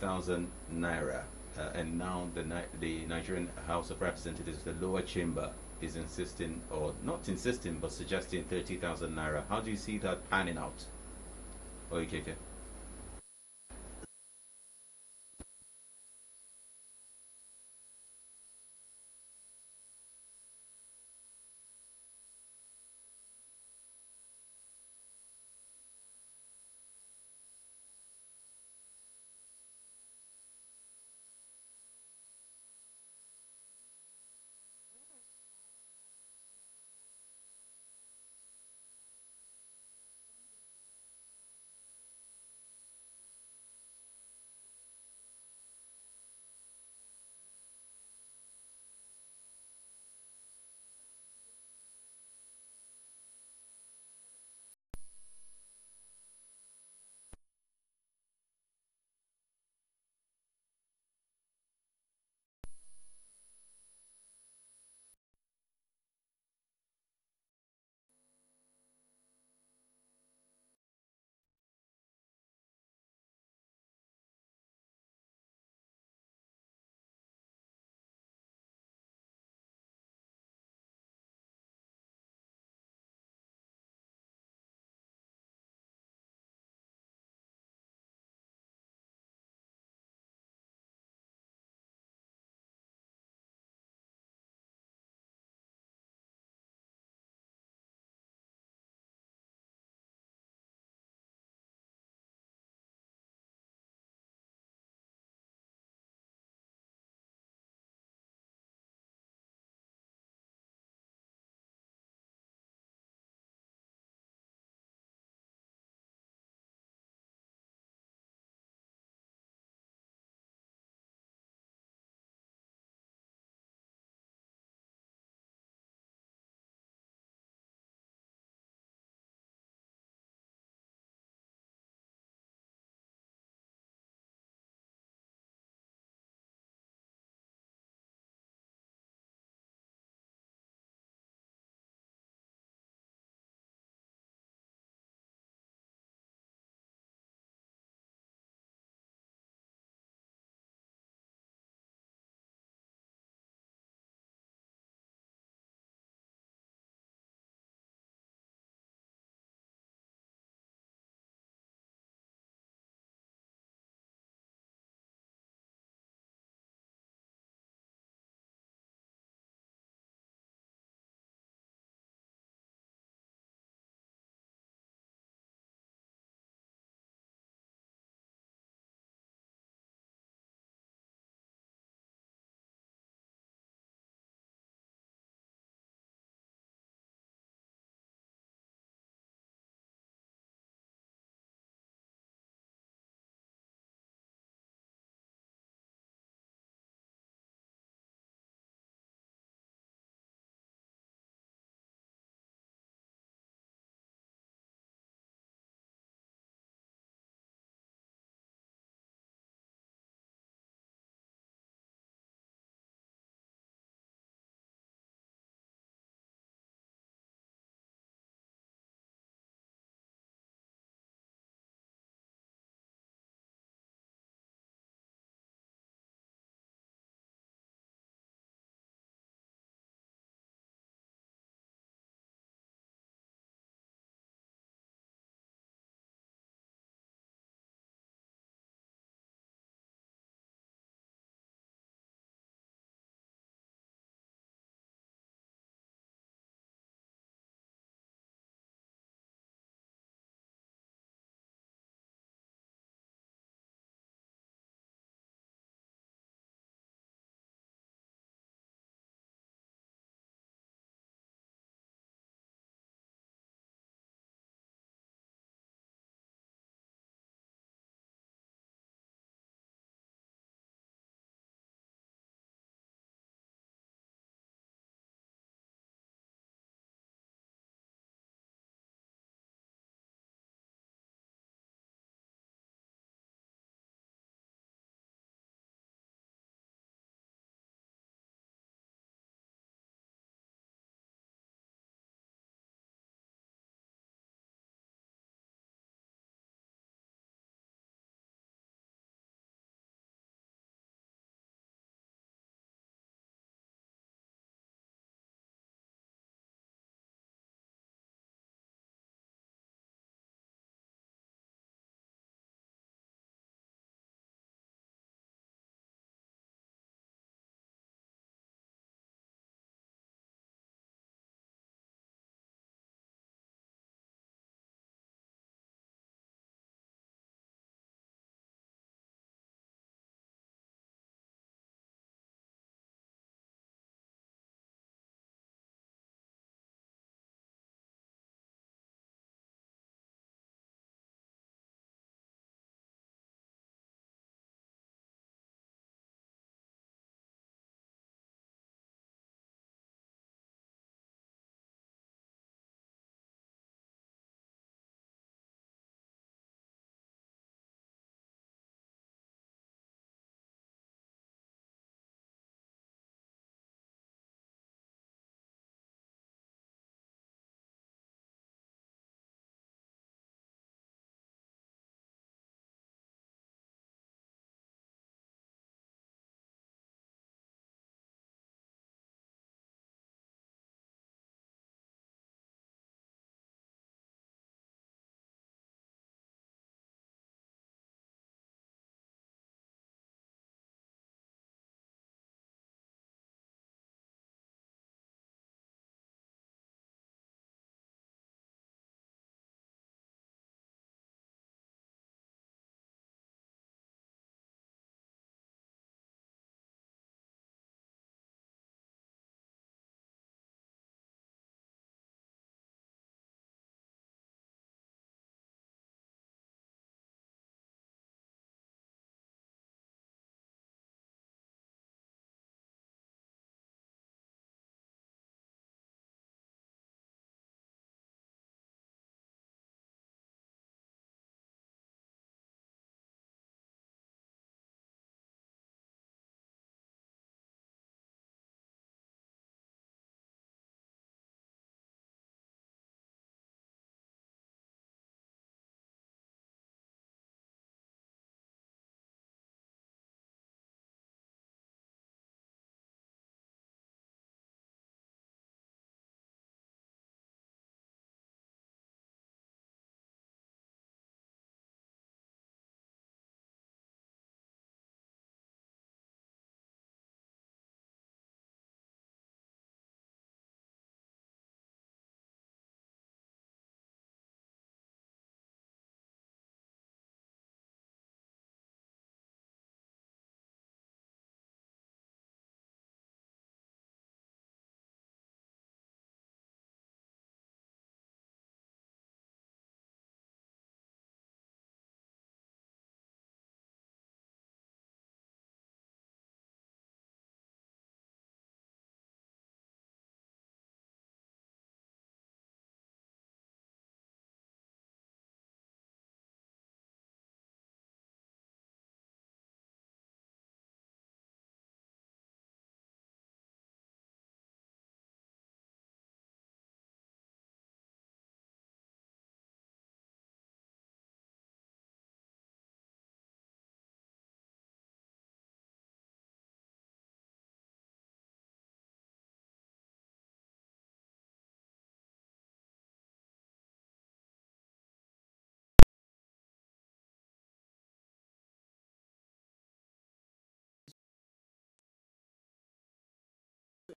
30,000 naira. And now the Nigerian House of Representatives, the lower chamber, is insisting, or not insisting, but suggesting 30,000 naira. How do you see that panning out? Okay.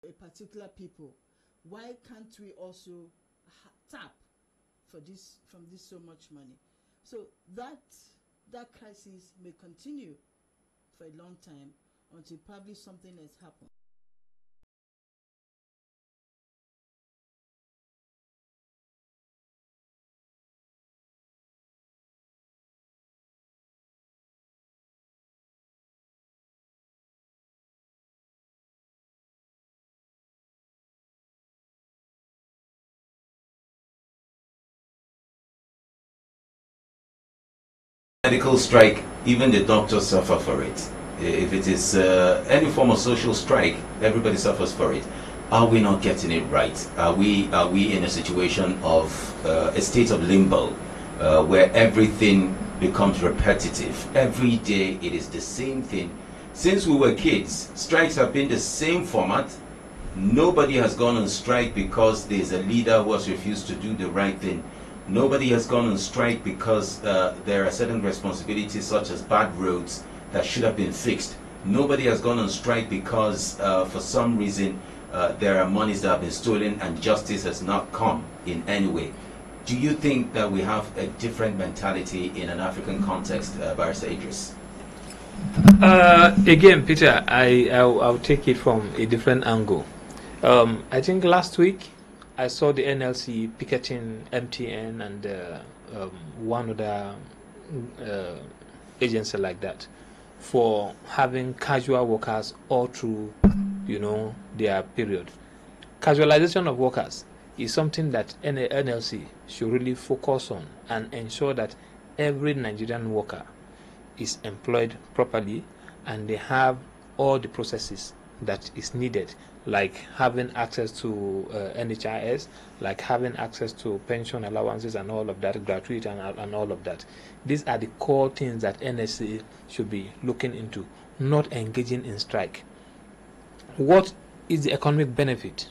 a particular people, why can't we also tap for this from this so much money? So that crisis may continue for a long time until probably something has happened. Medical strike, even the doctors suffer for it. If it is any form of social strike, everybody suffers for it. Are we not getting it right? Are we in a situation of a state of limbo where everything becomes repetitive? Every day it is the same thing. Since we were kids, strikes have been the same format. Nobody has gone on strike because there's a leader who has refused to do the right thing. Nobody has gone on strike because there are certain responsibilities such as bad roads that should have been fixed. Nobody has gone on strike because for some reason there are monies that have been stolen and justice has not come in any way. Do you think that we have a different mentality in an African context, Barrister Idris? Again, Peter, I'll take it from a different angle. I think last week I saw the NLC picketing MTN and one other agency like that for having casual workers all through, their period. Casualization of workers is something that NLC should really focus on and ensure that every Nigerian worker is employed properly and they have all the processes that is needed, like having access to NHIS, like having access to pension allowances and all of that, gratuity and all of that. These are the core things that NSA should be looking into, not engaging in strike. What is the economic benefit?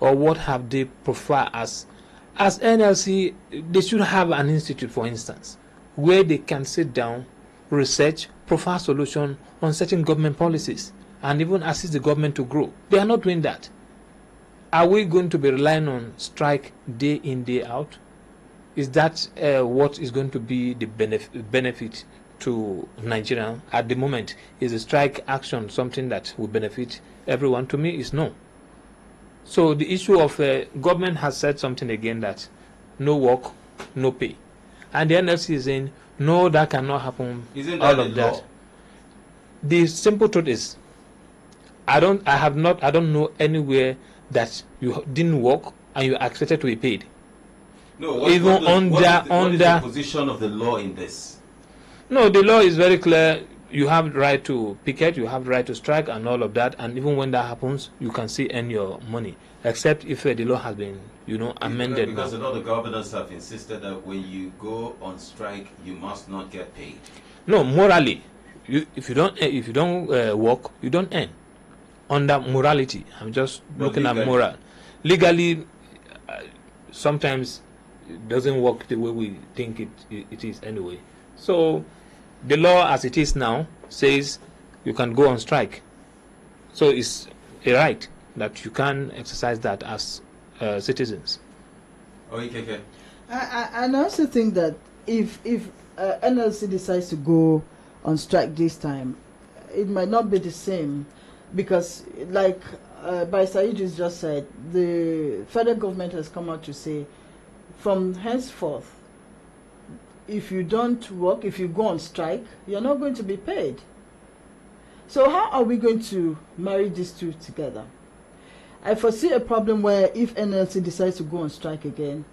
Or what have they prefer as NLC? They should have an institute, for instance, where they can sit down, research, provide solution on certain government policies, and even assist the government to grow. They are not doing that. Are we going to be relying on strike day in, day out? Is that what is going to be the benefit to Nigeria at the moment? Is a strike action something that will benefit everyone? To me, is no. So the issue of government has said something again, that no work, no pay, and the NLC is saying no, that cannot happen. Isn't that all of the that? law? The simple truth is, I don't know anywhere that you didn't work and you are expected to be paid. No, what is the position of the law in this? No, the law is very clear. You have the right to picket, you have the right to strike and all of that, and even when that happens, you can still earn your money, except if the law has been, amended. Because a lot of governors have insisted that when you go on strike, you must not get paid. No, morally, if you don't work, you don't earn. Under morality, I'm just looking at moral. Legally, sometimes it doesn't work the way we think it is anyway. So the law as it is now says you can go on strike. So it's a right that you can exercise that as citizens. Okay. I also think that if NLC decides to go on strike this time, it might not be the same, because like Barrister Idris just said, the federal government has come out to say from henceforth, if you don't work, if you go on strike, you're not going to be paid. So how are we going to marry these two together? I foresee a problem where if NLC decides to go on strike again,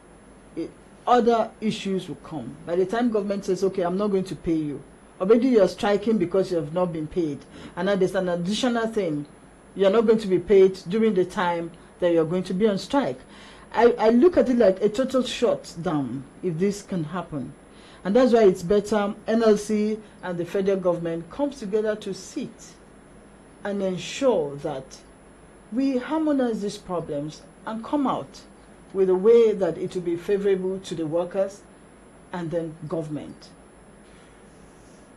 other issues will come. By the time government says, okay, I'm not going to pay you, already you're striking because you have not been paid. And now there's an additional thing. You're not going to be paid during the time that you're going to be on strike. I look at it like a total shutdown if this can happen. And that's why it's better NLC and the federal government comes together to sit and ensure that we harmonize these problems and come out with a way that it will be favorable to the workers and then government.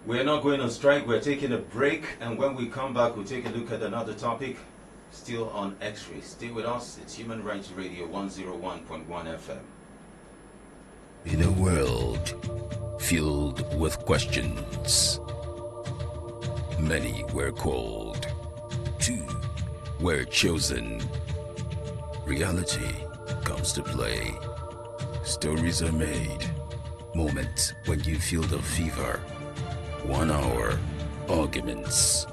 We're not going on strike, we're taking a break, and when we come back, we'll take a look at another topic. still on X-Ray. Stay with us. It's Human Rights Radio 101.1 FM. In a world filled with questions, many were called, two were chosen. Reality comes to play. Stories are made. Moments when you feel the fever. 1 hour. Arguments.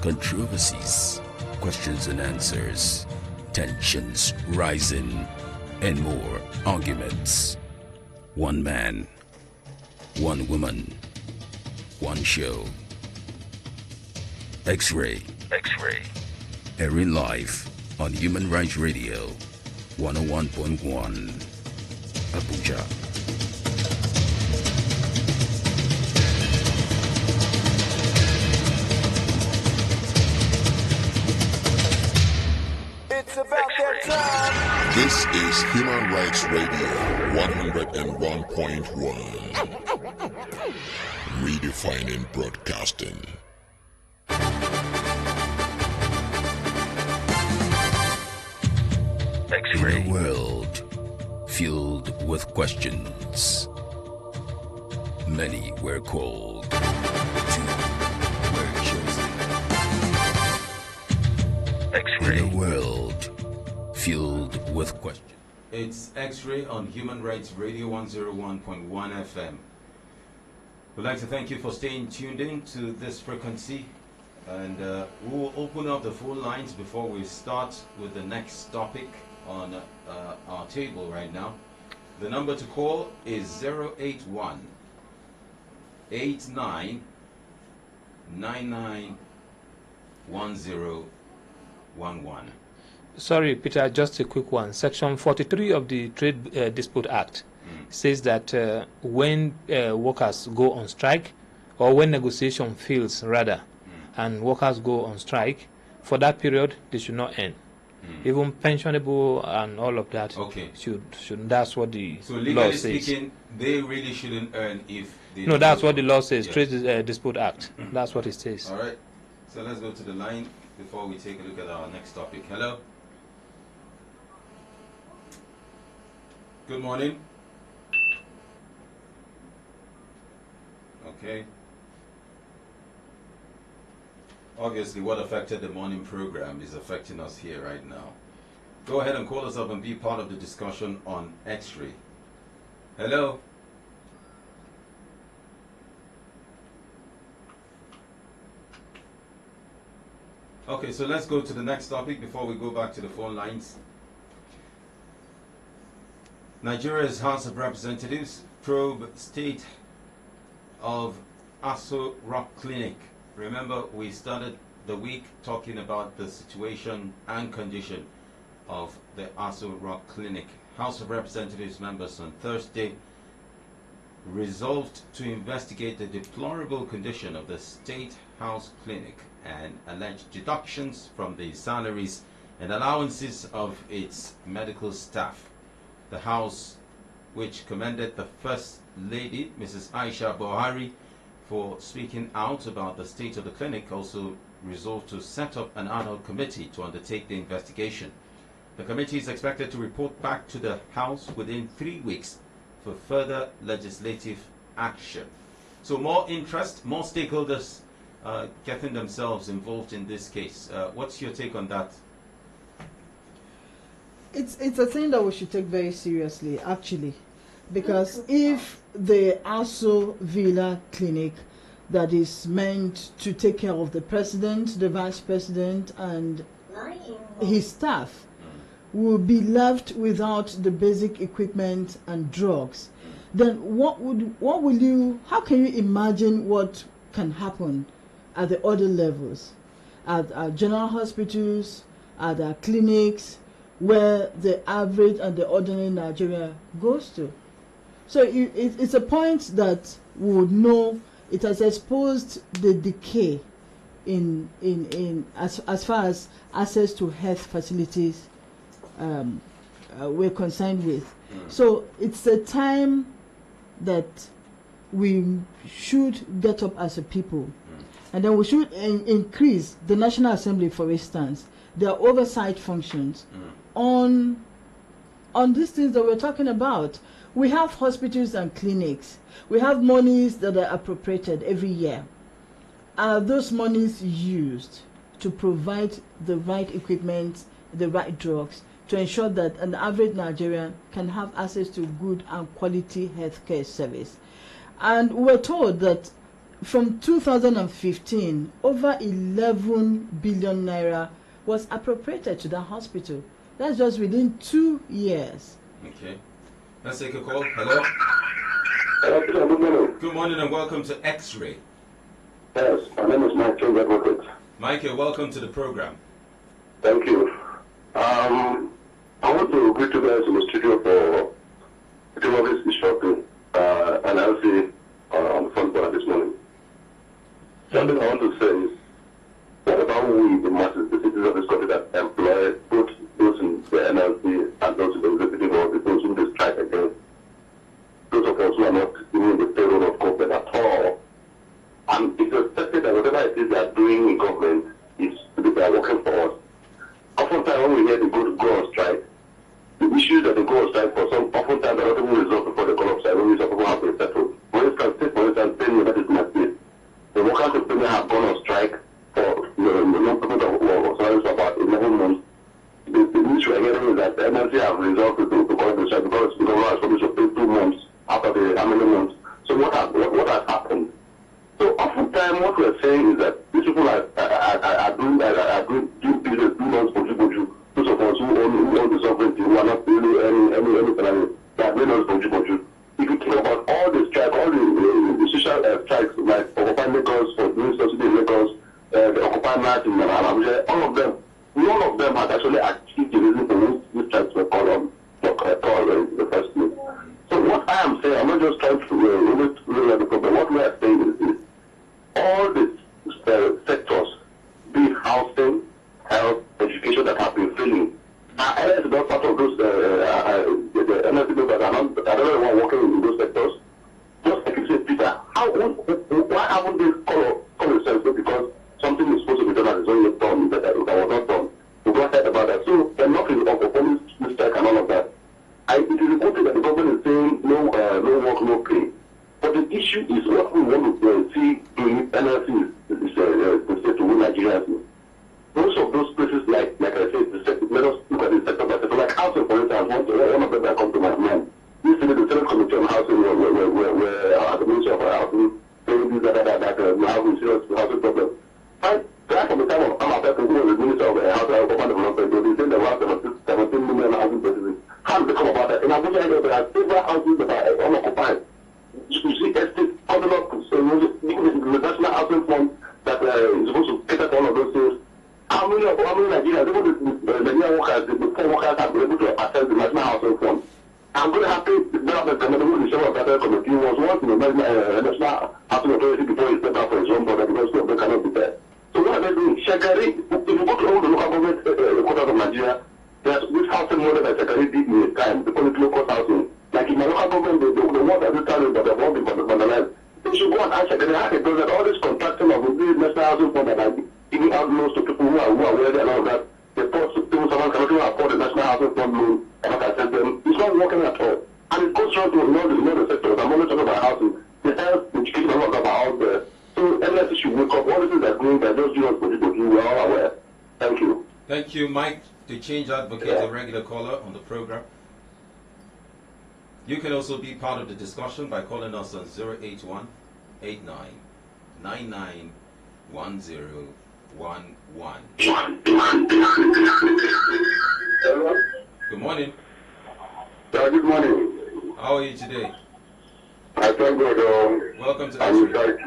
Controversies. Questions and answers. Tensions rising. And more arguments. One man. One woman. One show. X-Ray. X-Ray. Airing live on Human Rights Radio 101.1 Abuja. It's about that time. This is Human Rights Radio 101.1. Redefining broadcasting. In a world filled with questions, many were called, two were chosen. In a world filled with questions. It's X-Ray on Human Rights Radio 101.1 FM. We'd like to thank you for staying tuned in to this frequency, and we'll open up the phone lines before we start with the next topic on our table right now. The number to call is 081 89 99 1011. Sorry, Peter, just a quick one. Section 43 of the Trade Dispute Act says that when workers go on strike, or when negotiation fails, rather, and workers go on strike, for that period, they should not earn. Even pensionable and all of that should that's what the So law legally says. speaking, they really shouldn't earn if they No, don't that's go. what the law says. Yes. Trade Dispute Act. That's what it says. All right. So let's go to the line before we take a look at our next topic. Hello. Good morning. Okay. Obviously, what affected the morning program is affecting us here right now. Go ahead and call us up and be part of the discussion on X-Ray. Hello. Okay, so let's go to the next topic before we go back to the phone lines. Nigeria's House of Representatives probe state of Aso Rock Clinic. Remember, we started the week talking about the situation and condition of the Aso Rock Clinic. House of Representatives members on Thursday resolved to investigate the deplorable condition of the State House Clinic and alleged deductions from the salaries and allowances of its medical staff. The House, which commended the First Lady, Mrs. Aisha Buhari, for speaking out about the state of the clinic, also resolved to set up an ad hoc committee to undertake the investigation. The committee is expected to report back to the House within 3 weeks for further legislative action. So more interest, more stakeholders getting themselves involved in this case. What's your take on that? It's a thing that we should take very seriously, actually, because if the ASO Villa Clinic that is meant to take care of the president, the vice president, and his staff will be left without the basic equipment and drugs, then how can you imagine what can happen at the other levels, at our general hospitals, at our clinics, where the average and the ordinary Nigeria goes to? So it's a point that we would know it has exposed the decay in as far as access to health facilities we're concerned with. So it's a time that we should get up as a people And then we should increase the National Assembly, for instance, their oversight functions on these things that we're talking about. We have hospitals and clinics. We have monies that are appropriated every year. Are those monies used to provide the right equipment, the right drugs, to ensure that an average Nigerian can have access to good and quality healthcare service? And we're told that from 2015, over 11 billion naira was appropriated to that hospital. That's just within 2 years. Okay. Let's take a call. Hello. Good morning. Good morning and welcome to X-Ray. Yes, my name is Michael Advocate. Michael, welcome to the program. Thank you. I want to greet you guys in the studio for the Timothy's instructing and I'll see on the front bar this morning. Something I want to say is, what about we, the masses, the citizens of this country that employ both those in the NLC and those in the executive or those who they strike against? Those of us who are not even in the payroll of government at all. And it's expected that whatever it is they are doing in government is they are working for us. Oftentimes when we hear they go on strike, the issues that they go on strike for, some oftentimes are not even resolved before they go on strike when we people have been settled. For instance, Penny, that is my place. The workers of Penny have gone on strike for non-payment of about 11 months. The news we are hearing is that the NLC have resolved to go on strike because the government has promised to pay 2 months after the how many months. So what has happened? So oftentimes what we are saying is that these people are doing business, do non-boju. Those of us who own the sovereignty, who are not really any salary, they are doing non-boju. If you think about all the strikes, all the social strikes, like Occupy Lagos, for doing subsidy in Lagos, the Occupy March in Abuja, all of them, none of them had actually achieved the reason for which these strikes were called in the first place. So what I am saying, I'm not just trying to always look at the problem. What we are saying is this. All the sectors, be it housing, health, education, that have been failing. NS is not part of those, the NS people that are not, I don't know, working in those sectors. Just like you said, Peter, why haven't they called themselves? Because something is supposed to be done and it's only done, that was not done. We got heard about that. So enough is of the police mistake and all of that. It is reported that the government is saying no work, no pay. But the issue is what we want to see doing NLC is to say to Nigerians. Most of those places, like I said, let us look at the sector by sector. Like housing, for instance, one of them that comes to my mind. Recently, the Senate Committee on Housing, where the Ministry of Housing saying this, that we have a serious housing problem. And right from the time of Amapek, who was the Minister of Housing and Urban Development, they said there were 17 million housing places. How did they come about that? In Abuja, there are several houses that are unoccupied. You see estates coming up, the National Housing Fund that is supposed to cater to all of those things. How many Nigerians, even the Nigerian workers, the poor workers have been able to access the National Housing Fund? I'm going to have to develop the committee, the Chairman of the Committee was once in the National Housing Authority before he stepped out for his own brother because two of them cannot be there. So what are they doing? Shagari, if you go to all the local government quarters of Nigeria, there's this housing model that Shagari did in his time, they call it low-cost housing. Like in my local government, the ones that they tell you that they've all been vandalized. They should go and ask Shagari how they do that. All this contracting of the National Housing Fund that are giving out loans to people who are wealthy and all of that, they force people someone cannot even afford the National Housing Fund loan and not access them. It's not working at all. And it goes wrong to all the sectors. I'm only talking about housing. The health, education, all of that are out there. So NLC should wake up. All these are going that those juniors for people we are all aware. Thank you. Thank you, Mike, the Change Advocate, a regular caller on the program. You can also be part of the discussion by calling us on 081 89 99 1011. Hello? Good morning. Good morning. How are you today? I thank God. Welcome to I'm X-Ray.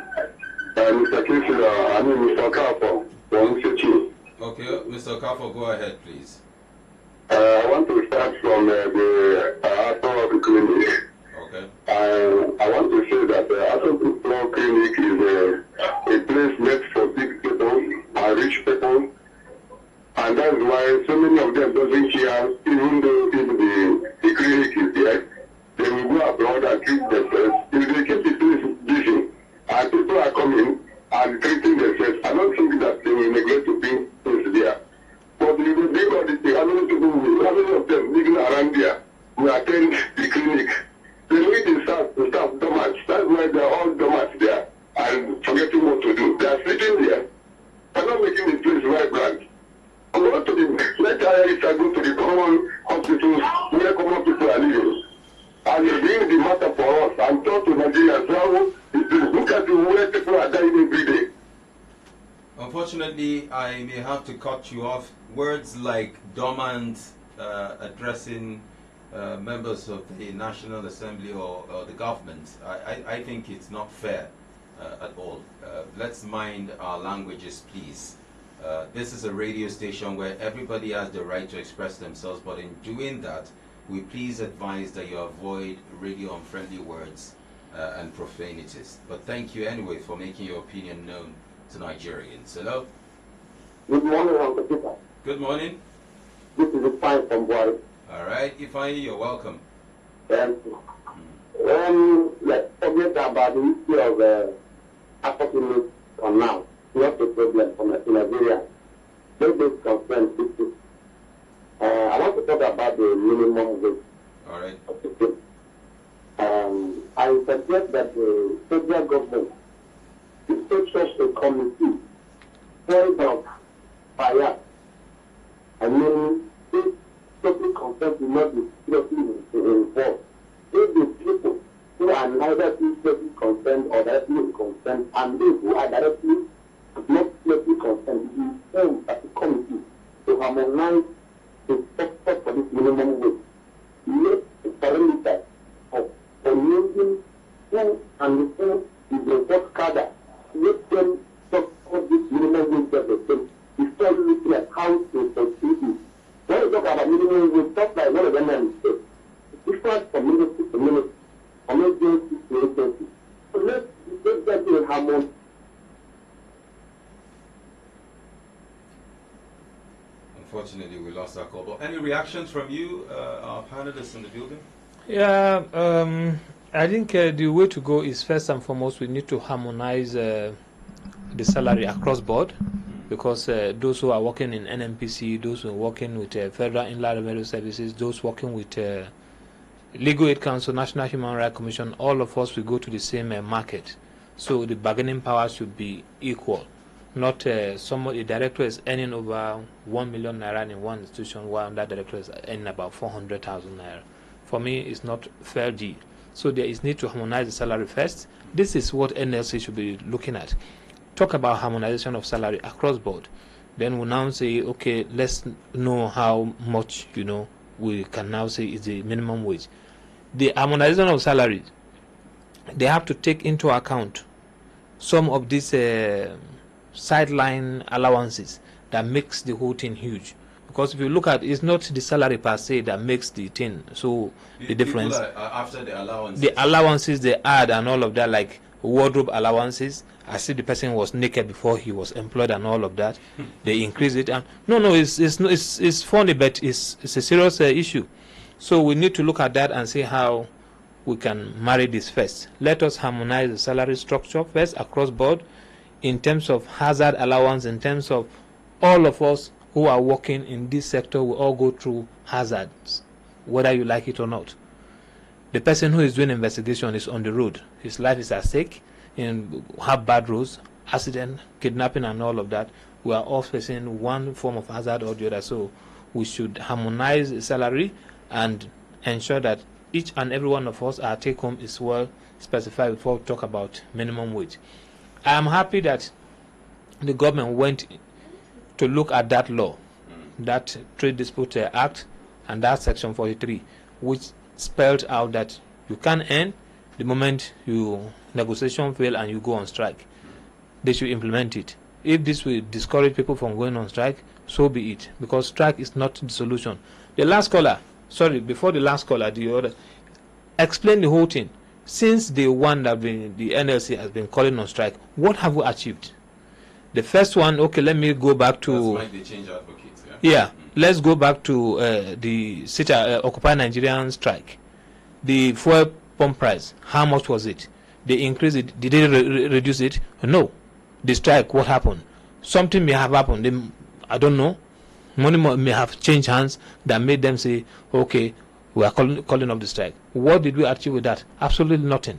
Mr. Kinsey, I mean Mr. Kapo from Uchechi. Okay, Mr. Kafo, go ahead, please. I want to start from the Afro Clinic. Okay. I want to say that the Afro Clinic is a place meant for big people and rich people. And that's why so many of them doesn't care, even though the clinic is there. They will go abroad and treat themselves. If they keep the place busy, and people are coming and treating themselves, Unfortunately, I may have to cut you off. Words like dormant, addressing members of the National Assembly or the government, I think it's not fair at all. Let's mind our languages, please. This is a radio station where everybody has the right to express themselves, but in doing that, we please advise that you avoid radio unfriendly words and profanities. But thank you anyway for making your opinion known to Nigerians. Hello? Good morning, Uncle Peter. Good morning. This is Ifeanyi from Buhari. All right, Ifeanyi, you're welcome. Let's forget about the issue of African for now. Not a problem for Nigeria. Let this concern people. I want to talk about the minimum wage. All right. I suggest that the federal government should take a committee head of fire. I mean, if social consent will not be seriously involved, if the people who are neither seriously concerned or directly concerned and those who are directly not seriously concerned will form as a committee to harmonize the structure for this minimum wage. Make the parameters of using who and who is the work cadre. Let them support this minimum wage of the state before looking at how to proceed it. When we talk about minimum wage, talk like one of them and say, it's different from ministry to ministry, from agency to agency. So let's get that in harmony. Unfortunately, we lost our call. But any reactions from you, our panelists in the building? Yeah, I think the way to go is first and foremost we need to harmonize the salary across board, because those who are working in NMPC, those who are working with Federal Inland Revenue Services, those working with Legal Aid Council, National Human Rights Commission, all of us will go to the same market. So the bargaining power should be equal. Not a director is earning over 1 million naira in one institution, while that director is earning about 400,000 naira. For me, it's not fair deal. So there is need to harmonize the salary first. This is what NLC should be looking at. Talk about harmonization of salary across board. Then we'll now say, okay, let's know how much, we can now say is the minimum wage. The harmonization of salaries, they have to take into account some of these sideline allowances that makes the whole thing huge. Because if you look at it, it's not the salary per se that makes the thing. So the difference, after the allowances they add and all of that, like wardrobe allowances, as if the person was naked before he was employed and all of that, they increase it. And it's funny, but it's a serious issue. So we need to look at that and see how we can marry this first. Let us harmonize the salary structure first across board, in terms of hazard allowance, in terms of all of us who are working in this sector will all go through hazards, whether you like it or not. The person who is doing investigation is on the road. His life is at stake, and have bad roads, accident, kidnapping and all of that. We are all facing one form of hazard or the other. So we should harmonize the salary and ensure that each and every one of us, our take home is well specified before we talk about minimum wage. I am happy that the government went to look at that law, that Trade Dispute Act, and that Section 43, which spelled out that you can earn the moment you negotiation fail and you go on strike. They should implement it. If this will discourage people from going on strike, so be it, because strike is not the solution. The last caller, before the last caller, the other, explain the whole thing. Since the one that the NLC has been calling on strike, what have we achieved? The first one, okay, let me go back to... That's like the change advocates, yeah, let's go back to the Occupy Nigerian strike. The fuel pump price, how much was it? They increased it. Did they reduce it? No. The strike, what happened? Something may have happened. I don't know. Money may have changed hands that made them say, okay, we are calling off the strike. What did we achieve with that? Absolutely nothing.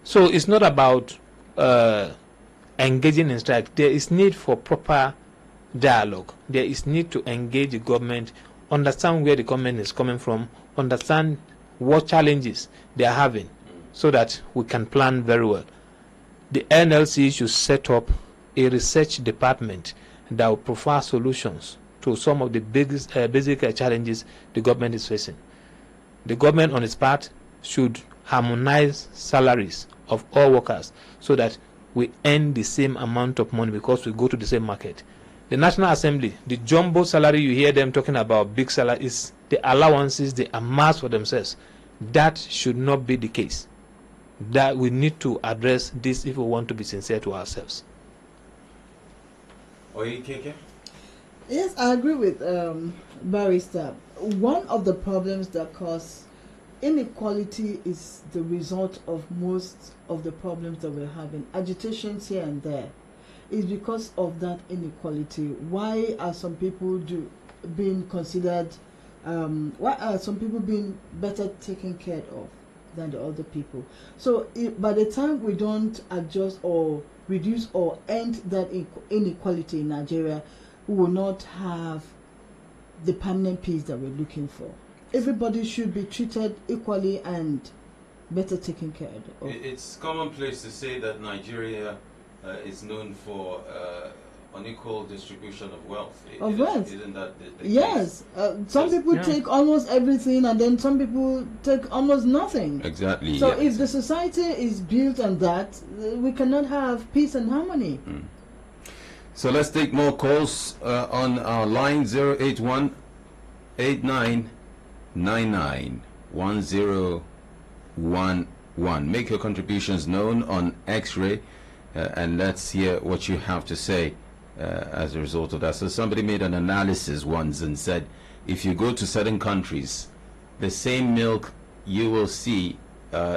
So it's not about engaging in strike. There is need for proper dialogue. There is need to engage the government, understand where the government is coming from, understand what challenges they are having, so that we can plan very well. The NLC should set up a research department that will provide solutions to some of the biggest basic challenges the government is facing. The government, on its part, should harmonize salaries of all workers so that we earn the same amount of money because we go to the same market. The National Assembly, the jumbo salary you hear them talking about, big salary, is the allowances they amass for themselves. That should not be the case. That we need to address this if we want to be sincere to ourselves. Oyekeke? Yes, I agree with Barrister. One of the problems that cause inequality is the result of most of the problems that we're having. Agitations here and there is because of that inequality. Why are some people being considered, why are some people being better taken care of than the other people? So by the time we don't adjust or reduce or end that inequality in Nigeria, we will not have the permanent peace that we're looking for. Everybody should be treated equally and better taken care of. It's commonplace to say that Nigeria is known for unequal distribution of wealth. Isn't that the yes. Some people take almost everything, and then some people take almost nothing. Exactly. So if the society is built on that, we cannot have peace and harmony. So let's take more calls on our line 081 8999 1011. Make your contributions known on X-Ray, and let's hear what you have to say as a result of that. So somebody made an analysis once and said, if you go to certain countries, the same milk you will see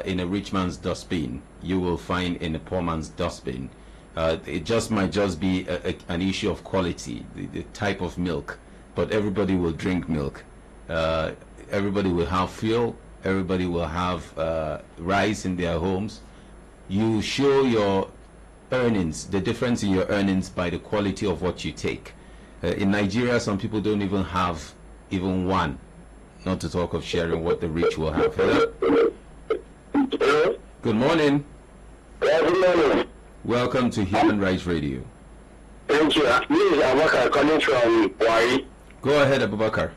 in a rich man's dustbin, you will find in a poor man's dustbin. It just might just be an issue of quality, the type of milk, but everybody will drink milk. Everybody will have fuel. Everybody will have rice in their homes. You show your earnings, the difference in your earnings, by the quality of what you take. In Nigeria, some people don't even have even one, not to talk of sharing what the rich will have. Hello? Good morning. Good morning. Welcome to Human Rights Radio. Thank you. This is Abubakar calling from Wari. Go ahead, Abubakar.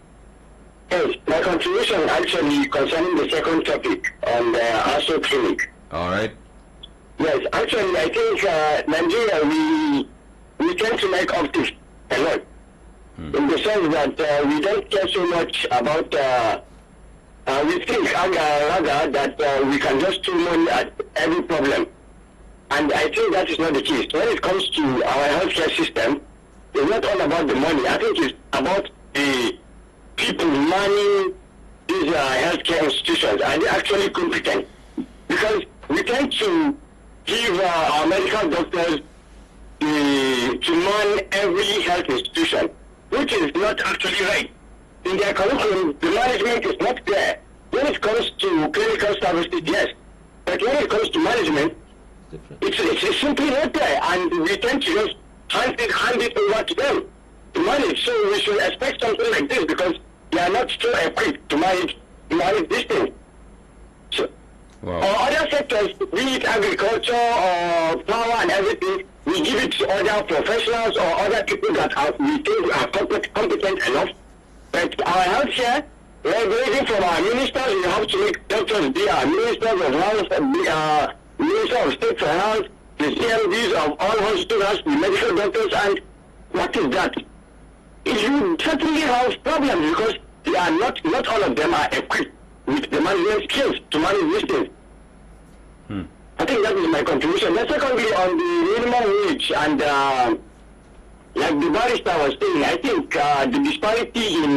Yes, my contribution actually concerning the second topic on the ASO clinic. All right. Yes, actually, I think Nigeria, we tend to make optics a lot. In the sense that we don't care so much about, we think rather that we can just throw money at every problem. And I think that is not the case. When it comes to our healthcare system, it's not all about the money. I think it's about the people manning these healthcare institutions. Are they actually competent? Because we tend to give our medical doctors to man every health institution, which is not actually right. In their curriculum, the management is not there. When it comes to clinical services, yes. But when it comes to management, it's simply not there. And we tend to just hand it over to them to manage. So we should expect something like this because they are not so equipped to manage this thing. So, or other sectors, be it agriculture or power and everything, we give it to other professionals or other people that we think are competent enough. But our healthcare, regulating from our ministers, we have to make doctors be our ministers of health, Minister of State for Health, the CMDs of all hospitals, the medical doctors, and what is that? You certainly have problems because they are not all of them are equipped with the management skills to manage these things. I think that is my contribution. Then secondly, on the minimum wage and like the barrister was saying, I think the disparity in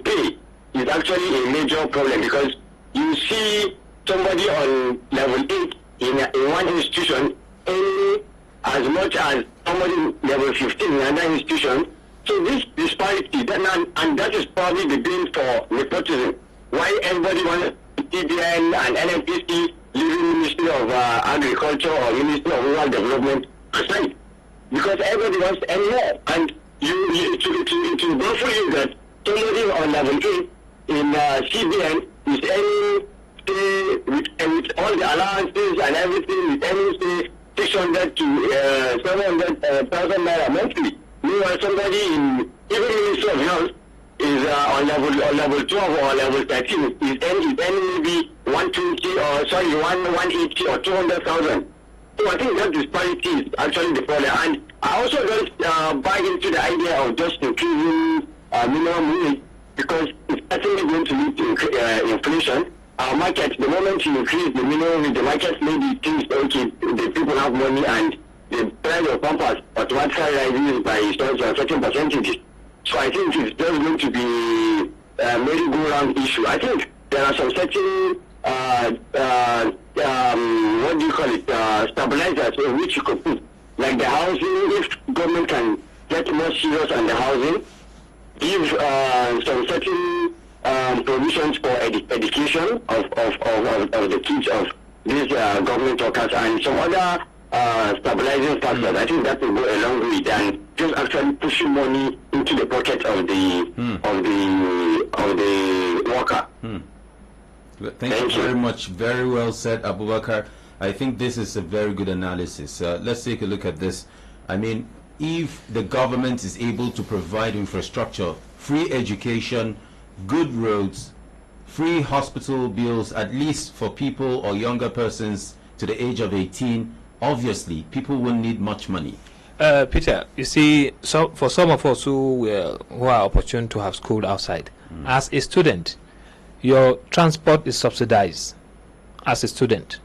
pay is actually a major problem because you see somebody on level 8 in one institution earning as much as somebody level 15 in another institution. So this disparity, and that is probably the bane for nepotism. Why everybody wants TBN and NNPC leaving Ministry of Agriculture or Ministry of Rural Development aside. Because everybody wants to earn more. And it will baffle you that somebody on level 8 in CBN is earning, with all the allowances and everything, with earning, say 600 to 700,000 naira monthly. Meanwhile, somebody in even Ministry of Health is on level 12 or level 13 is earning maybe 120 or 180 or 200,000. So I think that disparity is actually the problem. And I also don't buy into the idea of just increasing minimum wage, because it's certainly going to lead to inflation. Our market, the moment you increase the minimum wage, the market maybe thinks, okay, the people have money and the price of pampers automatically rises by certain percentages. So I think it's just going to be a merry-go-round issue. I think there are some certain what do you call it, stabilizers in which you could put, like the housing. If government can get more serious on the housing, give some certain provisions for education of the kids of these government workers and some other stabilizing factors. I think that will go a long way than just actually pushing money into the pocket of the worker. Thank you very much. Very well said, Abubakar. I think this is a very good analysis. Let's take a look at this. I mean, if the government is able to provide infrastructure, free education, good roads, free hospital bills, at least for people or younger persons to the age of 18, obviously people will need much money. Peter, you see, so for some of us who are opportune to have school outside, as a student, your transport is subsidized as a student.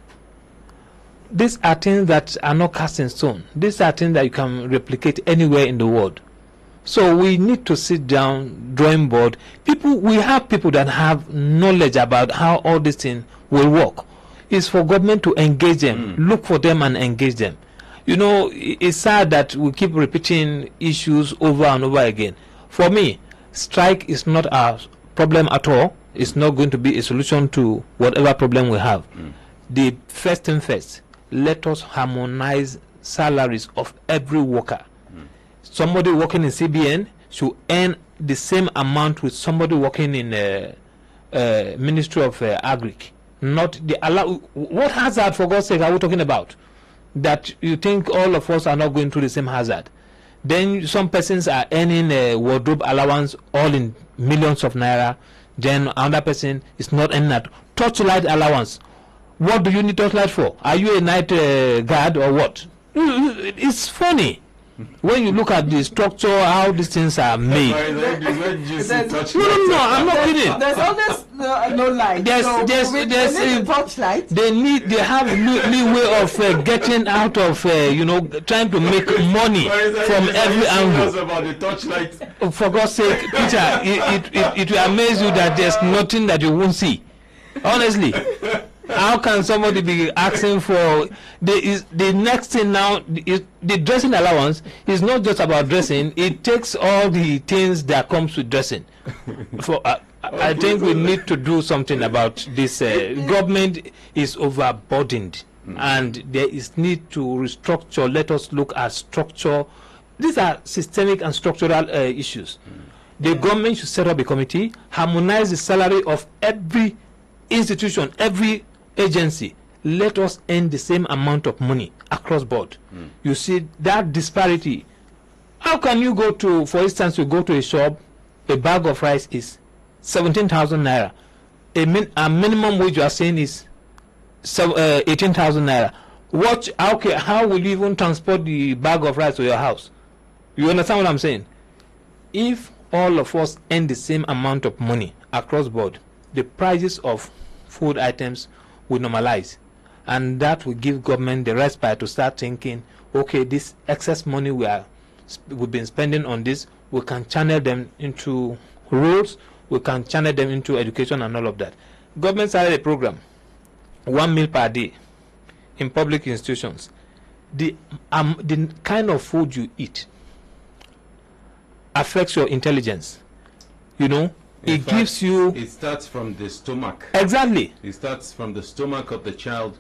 These are things that are not cast in stone. These are things that you can replicate anywhere in the world. So we need to sit down, drawing board. We have people that have knowledge about how all these things will work. It's for government to engage them, look for them and engage them. You know, it's sad that we keep repeating issues over and over again. For me, strike is not a problem at all. It's not going to be a solution to whatever problem we have. The first thing first, let us harmonize salaries of every worker. Somebody working in CBN should earn the same amount with somebody working in Ministry of Agric. Not the what hazard, for God's sake, are we talking about? That you think all of us are not going through the same hazard? Then some persons are earning a wardrobe allowance all in millions of naira. Then another person is not earning that. Torchlight allowance. What do you need torchlight for? Are you a night guard or what? It's funny when you look at the structure, how these things are made. No, I'm not kidding. There's always no light. They have leeway of getting out of trying to make money from every angle. About the torchlight. For God's sake, Peter, it will amaze you that there's nothing that you won't see. Honestly. How can somebody be asking for the next thing now? The dressing allowance is not just about dressing. It takes all the things that comes with dressing. I think we need to do something about this. Government is overburdened, and there is need to restructure. Let us look at structure. These are systemic and structural issues. The government should set up a committee, harmonize the salary of every institution, every agency. Let us earn the same amount of money across board. You see that disparity. How can you go to, for instance, you go to a shop, a bag of rice is 17,000 naira. A minimum wage you are saying is 18,000 naira. How will you even transport the bag of rice to your house? You understand what I'm saying? If all of us earn the same amount of money across board, the prices of food items will normalize, and that will give government the respite to start thinking, okay, this excess money we've been spending on this, we can channel them into roads, we can channel them into education and all of that. Government started a program, 1 meal per day in public institutions. The kind of food you eat affects your intelligence. It gives you. It starts from the stomach. Exactly. It starts from the stomach of the child,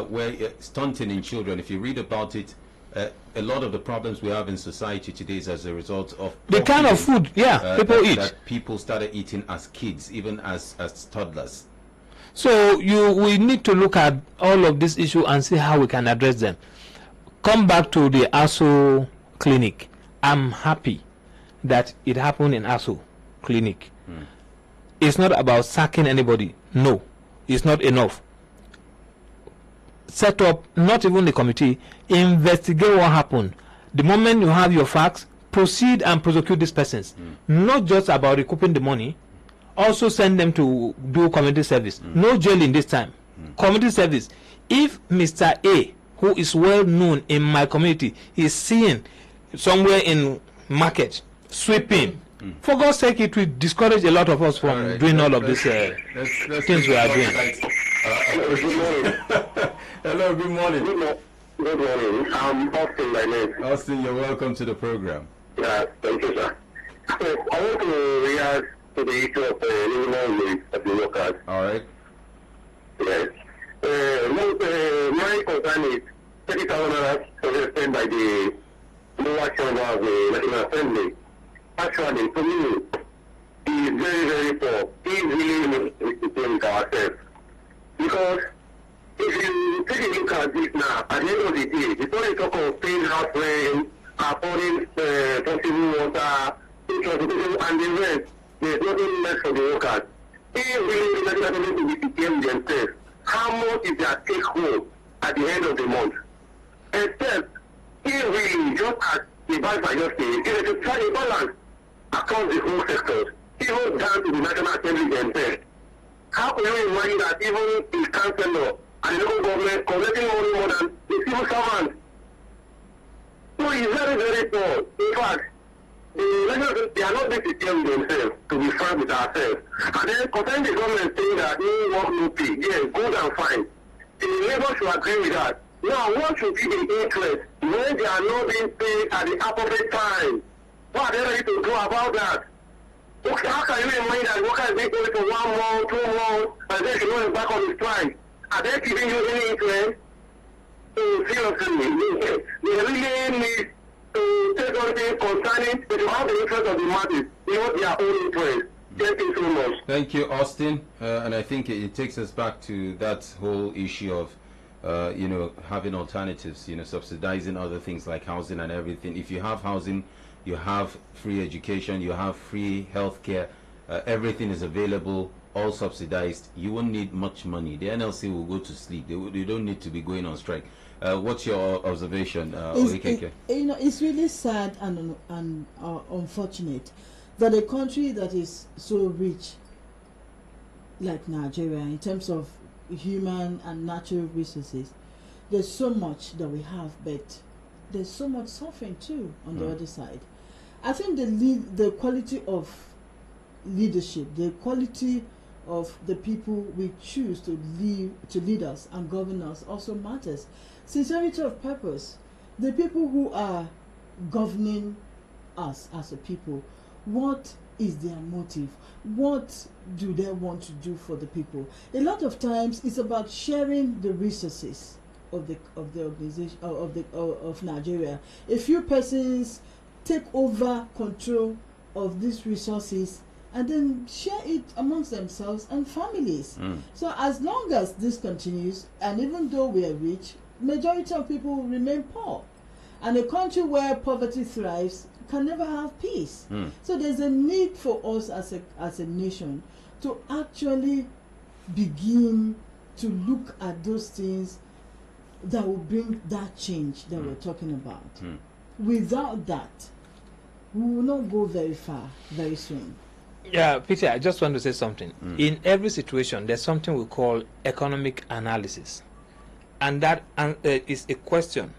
where stunting in children. If you read about it, a lot of the problems we have in society today is as a result of the kind of food, people eat. That people started eating as kids, even as toddlers. So we need to look at all of this issue and see how we can address them. come back to the ASO clinic. I'm happy that it happened in ASO clinic. It's not about sacking anybody. No, it's not enough. Set up, not even the committee, investigate what happened. The moment you have your facts, proceed and prosecute these persons. Not just about recouping the money, also send them to do community service. No jail in this time. Community service. If Mr. A, who is well known in my community, is seen somewhere in market sweeping, for God's sake, it will discourage a lot of us from doing all of these things we are doing. Hello, good morning. Good morning. I'm Austin, my name. Austin, you're welcome to the program. Yeah, thank you, sir. So, I want to react to the issue of minimum wage of the workers. All right. Yes. My concern is 30,000 suggested by the lower chamber of the National Assembly. Actually, to me, he is very, very poor. He is really with ourselves. Because if you take a look at this now, at the end of the day, it's only talk of paying house rent, affording possible water, transportation, and the rest. There's nothing left for the workers. He really doesn't have to be PTM themselves. How much is their take home at the end of the month? Except, he really, just as the bank I just said, it is a try a balance across the whole sector, even down to the National Assembly themselves. How can you imagine that even the councillor and the local government collecting money more than the civil servant? So it's very, very poor. In fact, they are not disciplined themselves, to be frank with ourselves. And then concerning the government saying that no work, no pay, yes, good and fine. The neighbors should agree with that. Now, what should be the interest when they are not being paid at the appropriate time? What are they ready to do about that? Okay, how can you imagine that worker is being paid for 1 month, 2 months, and then she goes back on the strike? Are they giving you any interest? So seriously, they really need to take something concerning to have the interest of the masses, not their own interest. Thank you so much. Thank you, Austin. And I think it takes us back to that whole issue of having alternatives, subsidizing other things like housing and everything. If you have housing, you have free education, you have free healthcare, everything is available, all subsidized. You won't need much money. The NLC will go to sleep. They don't need to be going on strike. What's your observation, it's really sad and unfortunate that a country that is so rich like Nigeria in terms of human and natural resources, there's so much that we have, but there's so much suffering too on the other side. I think the quality of leadership, the quality of the people we choose to lead us and govern us also matters. Sincerity of purpose. The people who are governing us as a people, what is their motive? What do they want to do for the people? A lot of times it's about sharing the resources of the organization of Nigeria. A few persons take over control of these resources and then share it amongst themselves and families. So as long as this continues, and even though we are rich, majority of people will remain poor. And a country where poverty thrives can never have peace. So there's a need for us as a nation to actually begin to look at those things that will bring that change that we're talking about. Without that, we will not go very far very soon. Yeah, Peter, I just want to say something. In every situation, there's something we call economic analysis. And that is a question.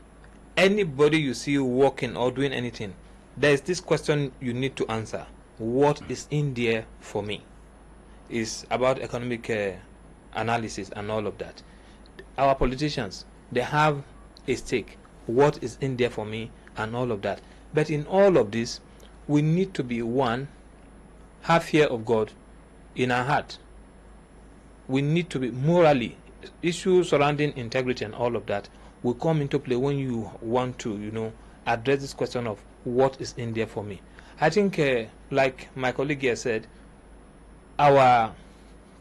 Anybody you see working or doing anything, there's this question you need to answer. What is in there for me? It's about economic analysis and all of that. Our politicians, they have a stake. What is in there for me and all of that. But in all of this, we need to be one, have fear of God in our heart. We need to be morally, issues surrounding integrity and all of that will come into play when you want to, address this question of what is in there for me. I think, like my colleague here said, our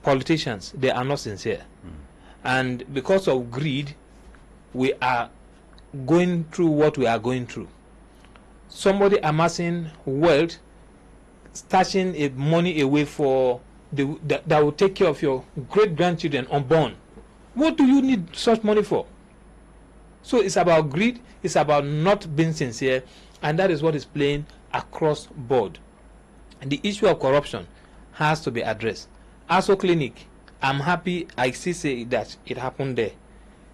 politicians, they are not sincere. And because of greed, we are going through what we are going through. Somebody amassing wealth, stashing money away for that will take care of your great-grandchildren unborn. What do you need such money for? So it's about greed, it's about not being sincere, and that is what is playing across board. And the issue of corruption has to be addressed. ASO Clinic, I'm happy I see say that it happened there.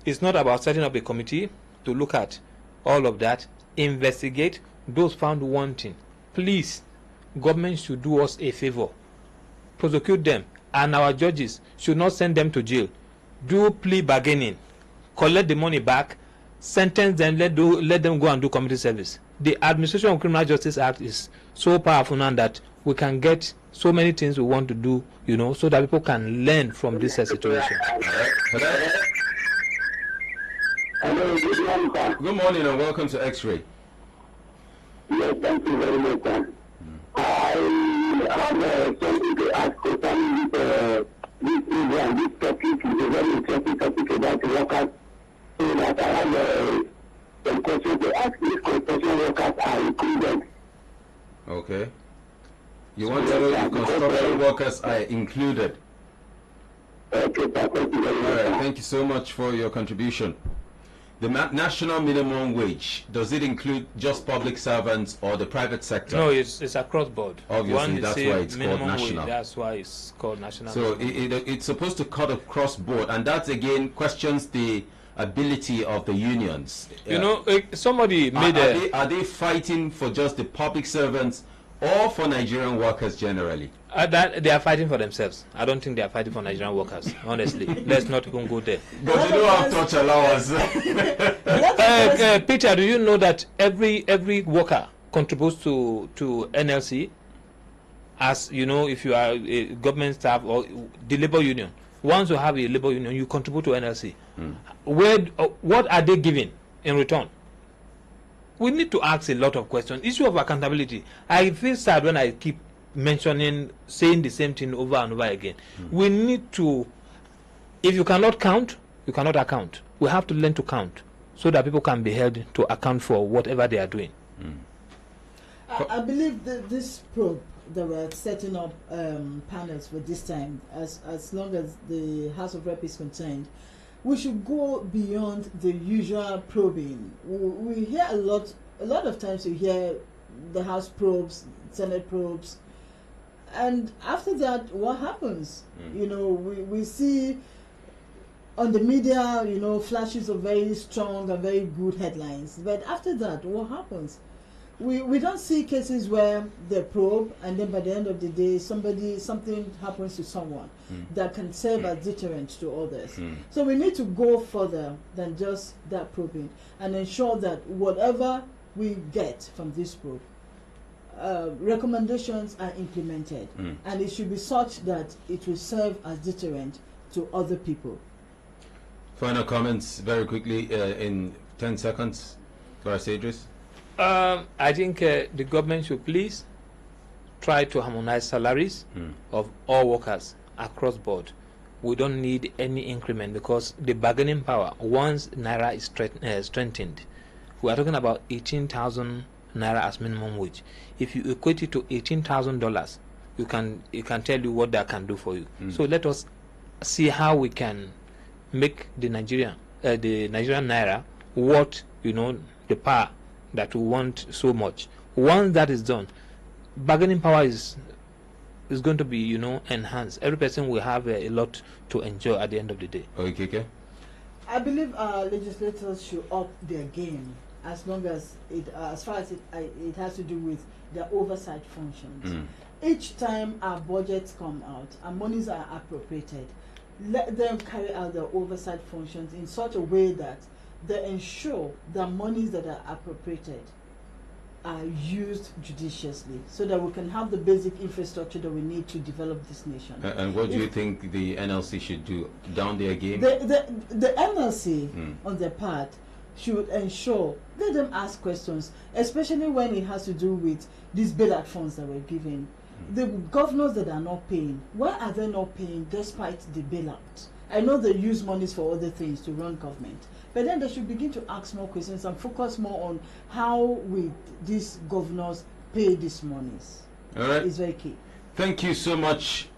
It's not about setting up a committee to look at all of that, investigate those found wanting. Please, government should do us a favor. Prosecute them, and our judges should not send them to jail. Do plea bargaining, collect the money back, sentence them, let them go and do community service. The Administration of Criminal Justice Act is so powerful now that we can get so many things we want to do, so that people can learn from this situation. Hello, good morning, sir. Good morning and welcome to X-Ray. Yes, thank you very much, sir. I have something to ask concerning this program. This topic is a very interesting topic about the workers. So that I have some questions to ask. These construction workers are included. Okay. You want to know if construction workers are included? Okay, sir. Thank you very All much. right. Thank you so much for your contribution. The national minimum wage, does it include just public servants or the private sector? No, it's across board. Obviously, that's why it's called national. That's why it's called national. So it's supposed to cut across board, and that again questions the ability of the unions. Somebody made are they fighting for just the public servants or for Nigerian workers generally? that they are fighting for themselves. I don't think they are fighting for Nigerian workers. Honestly, let's not even go there. But they don't have touch allowance. Peter, do you know that every worker contributes to NLC? As you know, if you are a government staff or the labor union, once you have a labor union, you contribute to NLC. What are they giving in return? We need to ask a lot of questions. Issue of accountability. I feel sad when I keep saying the same thing over and over again. We need to, if you cannot count, you cannot account. We have to learn to count so that people can be held to account for whatever they are doing. I believe that this probe that we're setting up panels for this time, as long as the House of Rep is concerned, we should go beyond the usual probing. We hear a lot of times you hear the House probes, Senate probes, and after that, what happens? We see on the media, flashes of very strong and very good headlines, but after that, what happens? We don't see cases where they probe and then by the end of the day something happens to someone that can serve as deterrent to others. So we need to go further than just that probing and ensure that whatever we get from this probe, recommendations are implemented, and it should be such that it will serve as deterrent to other people. Final comments very quickly in 10 seconds. Idris. I think the government should please try to harmonize salaries of all workers across board. We don't need any increment because the bargaining power, once Naira is strengthened, we are talking about 18,000 Naira as minimum wage. If you equate it to $18,000, it can tell you what that can do for you. So let us see how we can make the Nigerian Naira what the power that we want so much. Once that is done, bargaining power is going to be enhanced. Every person will have a lot to enjoy at the end of the day. Okay. I believe our legislators should up their game as long as as far as it has to do with their oversight functions. Each time our budgets come out and monies are appropriated, let them carry out their oversight functions in such a way that they ensure that monies that are appropriated are used judiciously so that we can have the basic infrastructure that we need to develop this nation. And what do you think the NLC should do? Down their game? The NLC, on their part, should ensure, let them ask questions, especially when it has to do with these bailout funds that we're giving. The governors that are not paying, why are they not paying despite the bailout? I know they use monies for other things to run government, but then they should begin to ask more questions and focus more on how will these governors pay these monies. All right. It's very key. Thank you so much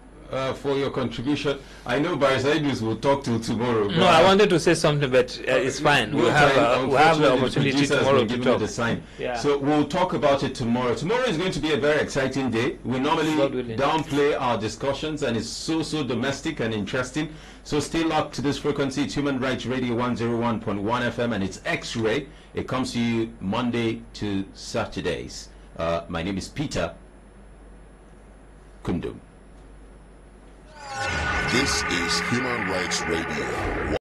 for your contribution. I know Barrister Idris will talk till tomorrow. No, I wanted to say something, but it's fine. We'll have the opportunity tomorrow to talk. The sign. Yeah. So we'll talk about it tomorrow. Tomorrow is going to be a very exciting day. We normally downplay our discussions, and it's so domestic and interesting. So stay locked to this frequency. It's Human Rights Radio 101.1 FM, and it's X-Ray. It comes to you Monday to Saturdays. My name is Peter Kundum. This is Human Rights Radio.